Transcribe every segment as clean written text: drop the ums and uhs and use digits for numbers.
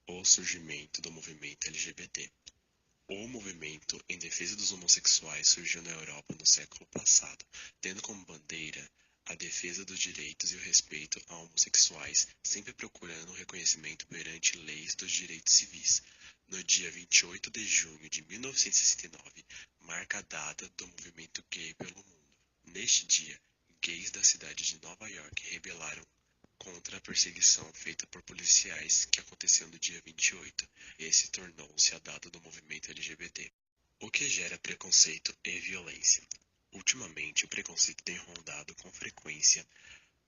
O surgimento do movimento LGBT. O movimento em defesa dos homossexuais surgiu na Europa no século passado, tendo como bandeira a defesa dos direitos e o respeito a homossexuais, sempre procurando o reconhecimento perante leis dos direitos civis. No dia 28 de junho de 1969, marca a data do movimento gay pelo mundo. Neste dia, gays da cidade de Nova York rebelaram contra a perseguição feita por policiais que aconteceu no dia 28. Esse tornou-se a data do movimento LGBT. O que gera preconceito e violência. Ultimamente, o preconceito tem rondado com frequência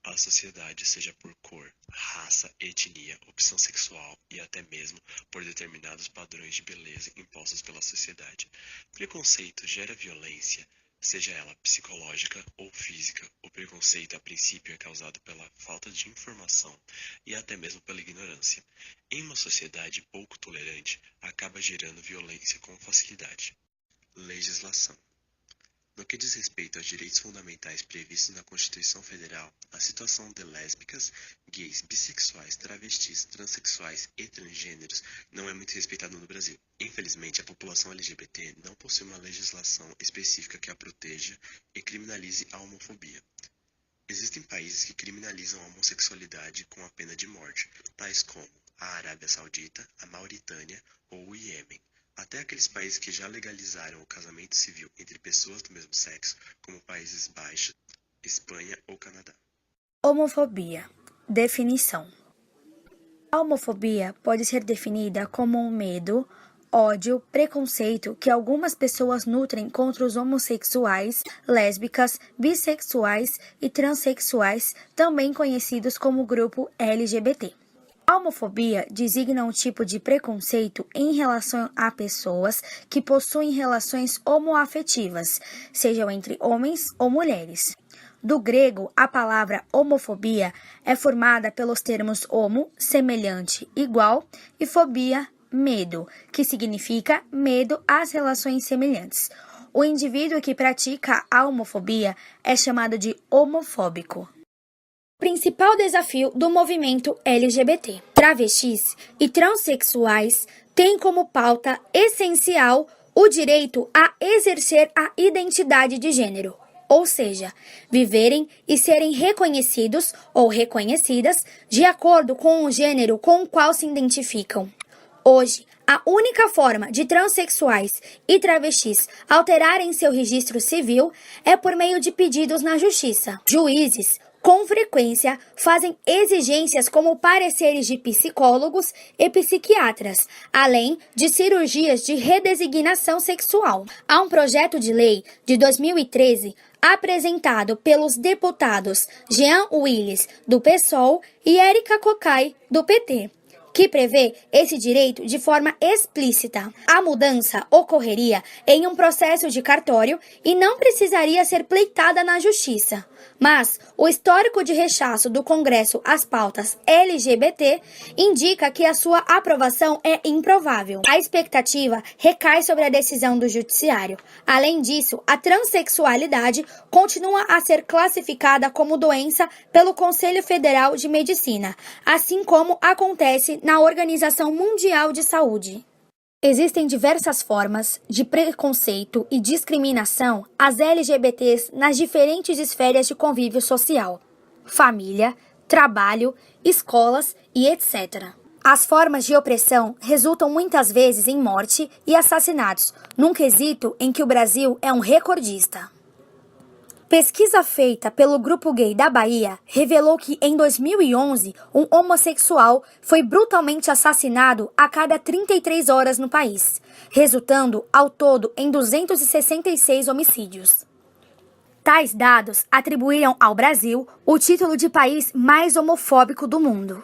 a sociedade, seja por cor, raça, etnia, opção sexual e até mesmo por determinados padrões de beleza impostos pela sociedade. Preconceito gera violência, seja ela psicológica ou física. O preconceito, a princípio, é causado pela falta de informação e até mesmo pela ignorância. Em uma sociedade pouco tolerante, acaba gerando violência com facilidade. Legislação. No que diz respeito aos direitos fundamentais previstos na Constituição Federal, a situação de lésbicas, gays, bissexuais, travestis, transexuais e transgêneros não é muito respeitada no Brasil. Infelizmente, a população LGBT não possui uma legislação específica que a proteja e criminalize a homofobia. Existem países que criminalizam a homossexualidade com a pena de morte, tais como a Arábia Saudita, a Mauritânia ou o Iêmen. Até aqueles países que já legalizaram o casamento civil entre pessoas do mesmo sexo, como Países Baixos, Espanha ou Canadá. Homofobia. Definição. A homofobia pode ser definida como um medo, ódio, preconceito que algumas pessoas nutrem contra os homossexuais, lésbicas, bissexuais e transexuais, também conhecidos como grupo LGBT. A homofobia designa um tipo de preconceito em relação a pessoas que possuem relações homoafetivas, sejam entre homens ou mulheres. Do grego, a palavra homofobia é formada pelos termos homo, semelhante, igual, e fobia, medo, que significa medo às relações semelhantes. O indivíduo que pratica a homofobia é chamado de homofóbico. Principal desafio do movimento LGBT. Travestis e transexuais têm como pauta essencial o direito a exercer a identidade de gênero, ou seja, viverem e serem reconhecidos ou reconhecidas de acordo com o gênero com o qual se identificam. Hoje, a única forma de transexuais e travestis alterarem seu registro civil é por meio de pedidos na justiça. Juízes, com frequência, fazem exigências como pareceres de psicólogos e psiquiatras, além de cirurgias de redesignação sexual. Há um projeto de lei de 2013 apresentado pelos deputados Jean Willis, do PSOL, e Érica Cocai, do PT, que prevê esse direito de forma explícita. A mudança ocorreria em um processo de cartório e não precisaria ser pleitada na justiça. Mas o histórico de rechaço do Congresso às pautas LGBT indica que a sua aprovação é improvável. A expectativa recai sobre a decisão do Judiciário. Além disso, a transexualidade continua a ser classificada como doença pelo Conselho Federal de Medicina, assim como acontece na Organização Mundial de Saúde. Existem diversas formas de preconceito e discriminação às LGBTs nas diferentes esferas de convívio social, família, trabalho, escolas e etc. As formas de opressão resultam muitas vezes em morte e assassinatos, num quesito em que o Brasil é um recordista. Pesquisa feita pelo Grupo Gay da Bahia revelou que, em 2011, um homossexual foi brutalmente assassinado a cada 33 horas no país, resultando, ao todo, em 266 homicídios. Tais dados atribuíram ao Brasil o título de país mais homofóbico do mundo.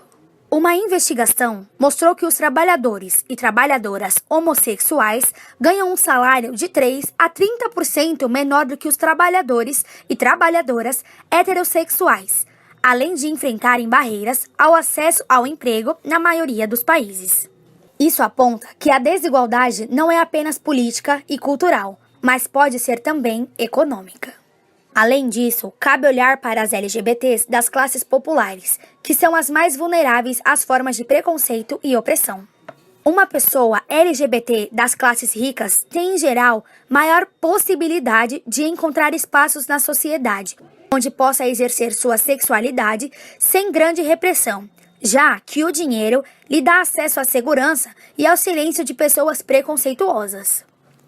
Uma investigação mostrou que os trabalhadores e trabalhadoras homossexuais ganham um salário de 3 a 30% menor do que os trabalhadores e trabalhadoras heterossexuais, além de enfrentarem barreiras ao acesso ao emprego na maioria dos países. Isso aponta que a desigualdade não é apenas política e cultural, mas pode ser também econômica. Além disso, cabe olhar para as LGBTs das classes populares, que são as mais vulneráveis às formas de preconceito e opressão. Uma pessoa LGBT das classes ricas tem, em geral, maior possibilidade de encontrar espaços na sociedade, onde possa exercer sua sexualidade sem grande repressão, já que o dinheiro lhe dá acesso à segurança e ao silêncio de pessoas preconceituosas.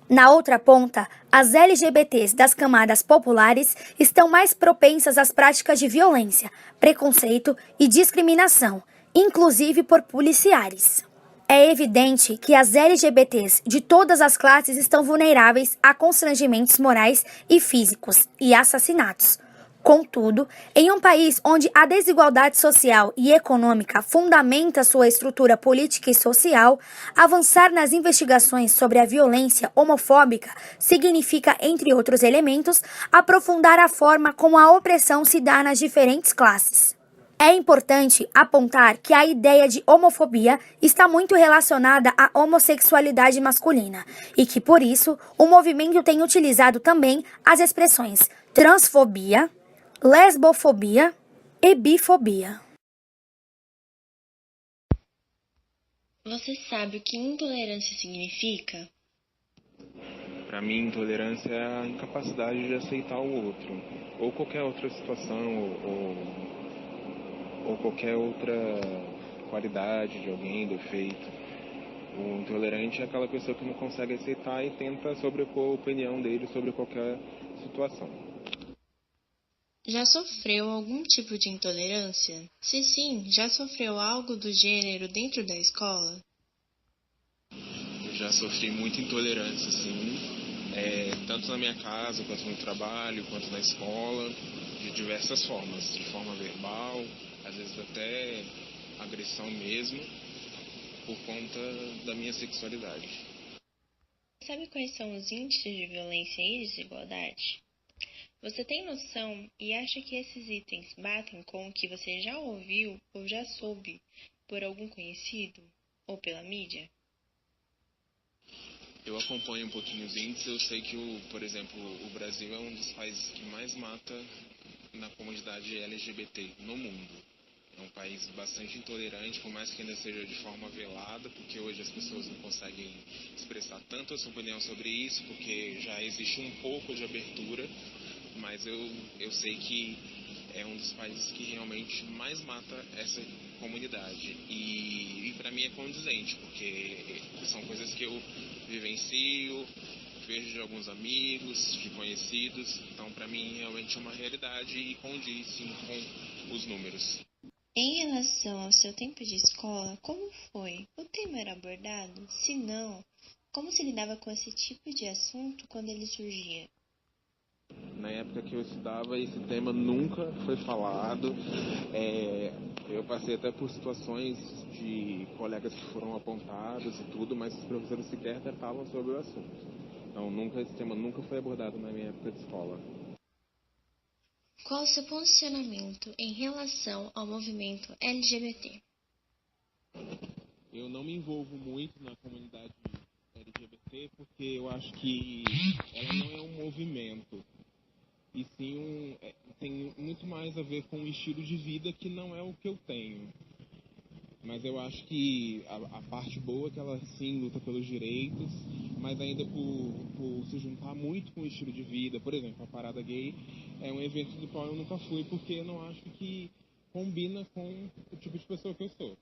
Na outra ponta, as LGBTs das camadas populares estão mais propensas às práticas de violência, preconceito e discriminação, inclusive por policiais. É evidente que as LGBTs de todas as classes estão vulneráveis a constrangimentos morais e físicos e assassinatos. Contudo, em um país onde a desigualdade social e econômica fundamenta sua estrutura política e social, avançar nas investigações sobre a violência homofóbica significa, entre outros elementos, aprofundar a forma como a opressão se dá nas diferentes classes. É importante apontar que a ideia de homofobia está muito relacionada à homossexualidade masculina e que, por isso, o movimento tem utilizado também as expressões transfobia, lesbofobia e bifobia. Você sabe o que intolerância significa? Para mim, intolerância é a incapacidade de aceitar o outro, ou qualquer outra situação, ou qualquer outra qualidade de alguém, defeito. O intolerante é aquela pessoa que não consegue aceitar e tenta sobrepor a opinião dele sobre qualquer situação. Já sofreu algum tipo de intolerância? Se sim, já sofreu algo do gênero dentro da escola? Eu já sofri muita intolerância, sim, tanto na minha casa, quanto no trabalho, quanto na escola, de diversas formas, de forma verbal, às vezes até agressão mesmo, por conta da minha sexualidade. Sabe quais são os índices de violência e desigualdade? Você tem noção e acha que esses itens batem com o que você já ouviu ou já soube por algum conhecido ou pela mídia? Eu acompanho um pouquinho os índices, eu sei que, por exemplo, o Brasil é um dos países que mais mata na comunidade LGBT no mundo. É um país bastante intolerante, por mais que ainda seja de forma velada, porque hoje as pessoas não conseguem expressar tanto a sua opinião sobre isso, porque já existe um pouco de abertura, mas eu sei que é um dos países que realmente mais mata essa comunidade. E para mim é condizente, porque são coisas que eu vivencio, vejo de alguns amigos, de conhecidos, então para mim realmente é uma realidade e condiz sim com os números. Em relação ao seu tempo de escola, como foi? O tema era abordado? Se não, como se lidava com esse tipo de assunto quando ele surgia? Na época que eu estudava, esse tema nunca foi falado. Eu passei até por situações de colegas que foram apontados e tudo, mas os professores sequer tratavam sobre o assunto. Então, esse tema nunca foi abordado na minha época de escola. Qual o seu posicionamento em relação ao movimento LGBT? Eu não me envolvo muito na comunidade LGBT porque eu acho que ela não é um movimento. E sim tem muito mais a ver com um estilo de vida que não é o que eu tenho. Mas eu acho que a parte boa é que ela sim luta pelos direitos, mas ainda por se juntar muito com o estilo de vida. Por exemplo, a Parada Gay é um evento do qual eu nunca fui porque eu não acho que combina com o tipo de pessoa que eu sou.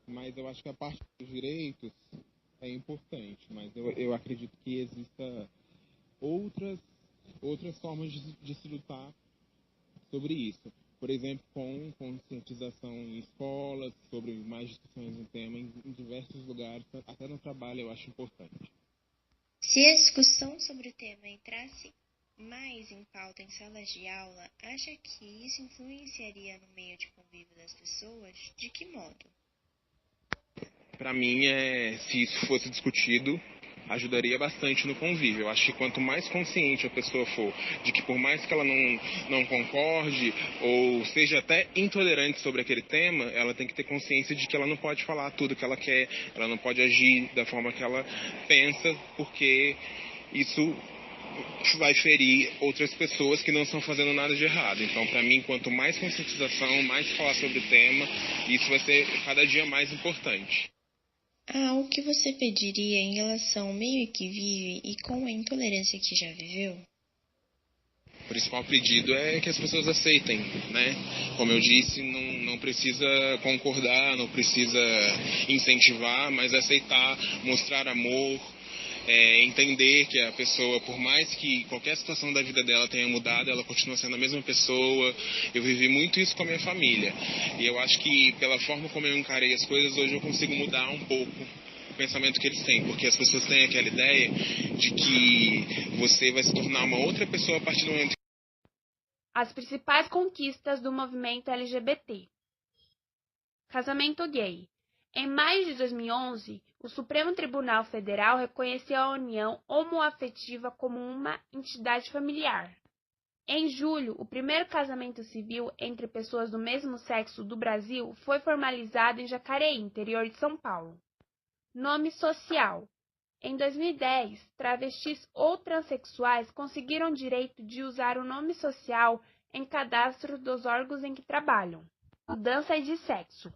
Mas eu acho que a parte dos direitos é importante, mas eu acredito que exista outras formas de se lutar sobre isso. Por exemplo, com conscientização em escolas, sobre mais discussões no tema em diversos lugares, até no trabalho eu acho importante. Se a discussão sobre o tema entrasse mais em pauta em salas de aula, acha que isso influenciaria no meio de convívio das pessoas? De que modo? Para mim, se isso fosse discutido, ajudaria bastante no convívio. Eu acho que quanto mais consciente a pessoa for de que por mais que ela não concorde ou seja até intolerante sobre aquele tema, ela tem que ter consciência de que ela não pode falar tudo que ela quer, ela não pode agir da forma que ela pensa, porque isso vai ferir outras pessoas que não estão fazendo nada de errado. Então, para mim, quanto mais conscientização, mais falar sobre o tema, isso vai ser cada dia mais importante. Há algo que você pediria em relação ao meio que vive e com a intolerância que já viveu? O principal pedido é que as pessoas aceitem, né? Como eu disse, não precisa concordar, não precisa incentivar, mas aceitar, mostrar amor, entender que a pessoa, por mais que qualquer situação da vida dela tenha mudado, ela continua sendo a mesma pessoa. Eu vivi muito isso com a minha família. E eu acho que pela forma como eu encarei as coisas, hoje eu consigo mudar um pouco o pensamento que eles têm, porque as pessoas têm aquela ideia de que você vai se tornar uma outra pessoa a partir do momento. As principais conquistas do movimento LGBT. Casamento gay. Em maio de 2011, o Supremo Tribunal Federal reconheceu a união homoafetiva como uma entidade familiar. Em julho, o primeiro casamento civil entre pessoas do mesmo sexo do Brasil foi formalizado em Jacareí, interior de São Paulo. Nome social. Em 2010, travestis ou transexuais conseguiram direito de usar o nome social em cadastro dos órgãos em que trabalham. Mudança de sexo.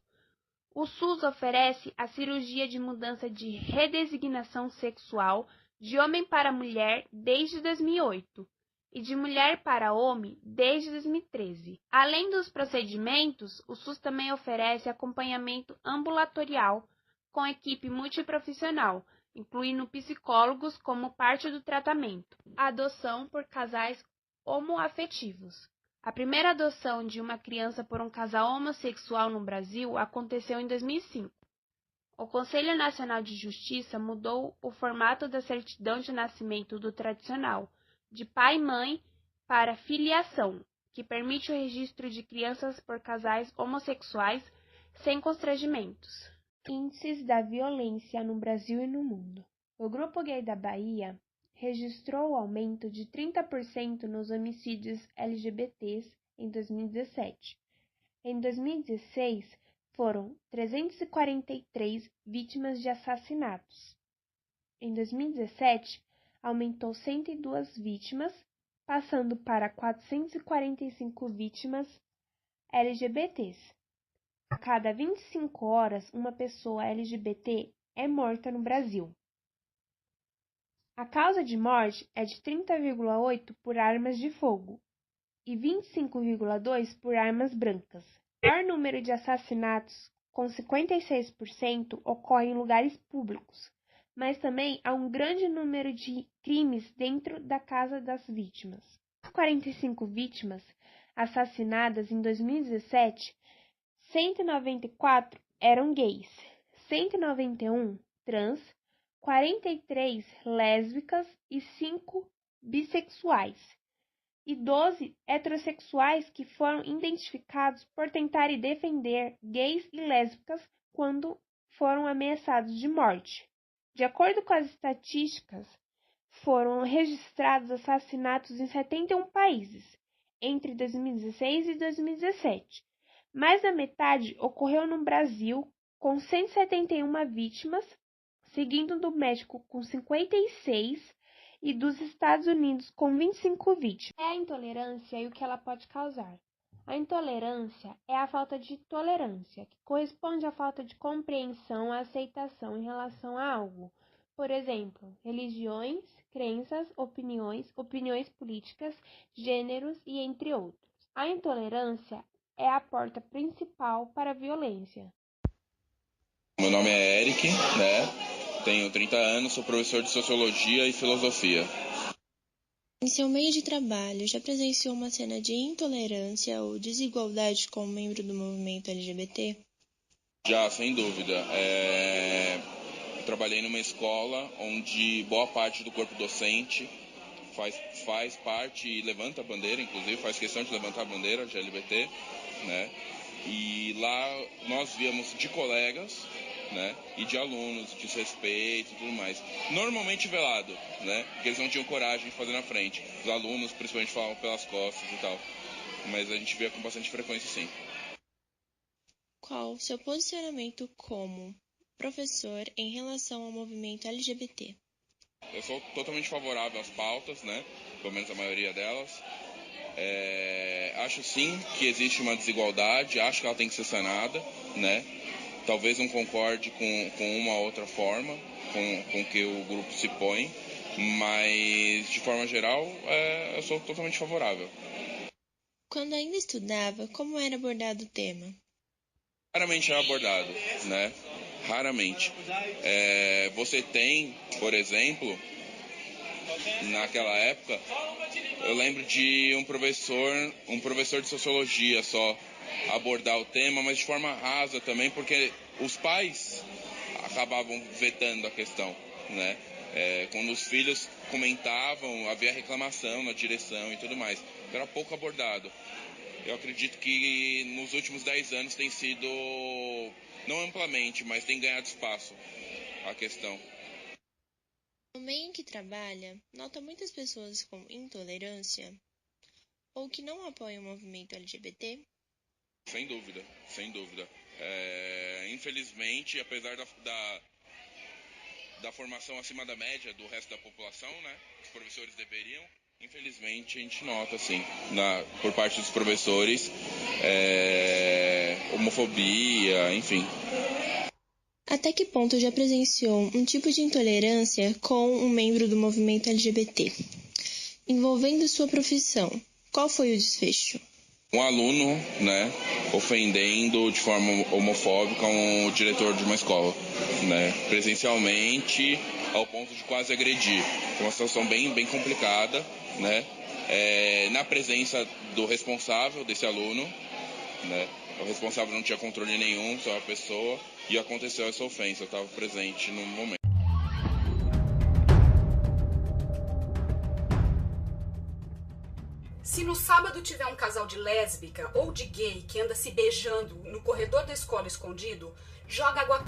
O SUS oferece a cirurgia de mudança de redesignação sexual de homem para mulher desde 2008 e de mulher para homem desde 2013. Além dos procedimentos, o SUS também oferece acompanhamento ambulatorial com equipe multiprofissional, incluindo psicólogos como parte do tratamento. Adoção por casais homoafetivos. A primeira adoção de uma criança por um casal homossexual no Brasil aconteceu em 2005. O Conselho Nacional de Justiça mudou o formato da certidão de nascimento do tradicional, de pai e mãe, para filiação, que permite o registro de crianças por casais homossexuais sem constrangimentos. Índices da violência no Brasil e no mundo. O Grupo Gay da Bahia registrou o aumento de 30% nos homicídios LGBTs em 2017. Em 2016, foram 343 vítimas de assassinatos. Em 2017, aumentou 102 vítimas, passando para 445 vítimas LGBTs. A cada 25 horas, uma pessoa LGBT é morta no Brasil. A causa de morte é de 30,8% por armas de fogo e 25,2% por armas brancas. O maior número de assassinatos, com 56%, ocorre em lugares públicos, mas também há um grande número de crimes dentro da casa das vítimas. Das 45 vítimas assassinadas em 2017, 194 eram gays, 191 trans, 43 lésbicas e 5 bissexuais, e 12 heterossexuais que foram identificados por tentarem defender gays e lésbicas quando foram ameaçados de morte. De acordo com as estatísticas, foram registrados assassinatos em 71 países entre 2016 e 2017. Mais da metade ocorreu no Brasil, com 171 vítimas, seguindo do México com 56 e dos Estados Unidos com 25 vítimas. É a intolerância e o que ela pode causar. A intolerância é a falta de tolerância, que corresponde à falta de compreensão, aceitação em relação a algo. Por exemplo, religiões, crenças, opiniões políticas, gêneros e entre outros. A intolerância é a porta principal para a violência. Meu nome é Eric, tenho 30 anos, sou professor de Sociologia e Filosofia. Em seu meio de trabalho, já presenciou uma cena de intolerância ou desigualdade como membro do movimento LGBT? Já, sem dúvida. Eu trabalhei numa escola onde boa parte do corpo docente faz parte e levanta a bandeira, inclusive faz questão de levantar a bandeira de LGBT, E lá nós víamos de colegas, e de alunos, desrespeito e tudo mais. Normalmente velado, porque eles não tinham coragem de fazer na frente. Os alunos, principalmente, falavam pelas costas e tal. Mas a gente via com bastante frequência, sim. Qual o seu posicionamento como professor em relação ao movimento LGBT? Eu sou totalmente favorável às pautas, pelo menos a maioria delas. Acho sim que existe uma desigualdade, acho que ela tem que ser sanada, Talvez não concorde com uma outra forma, com que o grupo se põe, mas de forma geral eu sou totalmente favorável. Quando ainda estudava, como era abordado o tema? Raramente é abordado, né? Raramente. Você tem, por exemplo, naquela época, eu lembro de um professor de sociologia só abordar o tema, mas de forma rasa também, porque os pais acabavam vetando a questão, né? Quando os filhos comentavam, havia reclamação na direção e tudo mais. Era pouco abordado. Eu acredito que nos últimos 10 anos tem sido, não amplamente, mas tem ganhado espaço a questão. No meio em que trabalha, nota muitas pessoas com intolerância ou que não apoiam o movimento LGBT? Sem dúvida, sem dúvida. Infelizmente, apesar da formação acima da média do resto da população, né, os professores deveriam, infelizmente a gente nota, assim, por parte dos professores, homofobia, enfim. Até que ponto já presenciou um tipo de intolerância com um membro do movimento LGBT? Envolvendo sua profissão, qual foi o desfecho? Um aluno, né, ofendendo de forma homofóbica um diretor de uma escola, né, presencialmente, ao ponto de quase agredir. É uma situação bem, bem complicada, né, na presença do responsável desse aluno, né, o responsável não tinha controle nenhum sobre a pessoa e aconteceu essa ofensa, eu estava presente no momento. Se no sábado tiver um casal de lésbica ou de gay que anda se beijando no corredor da escola escondido, joga água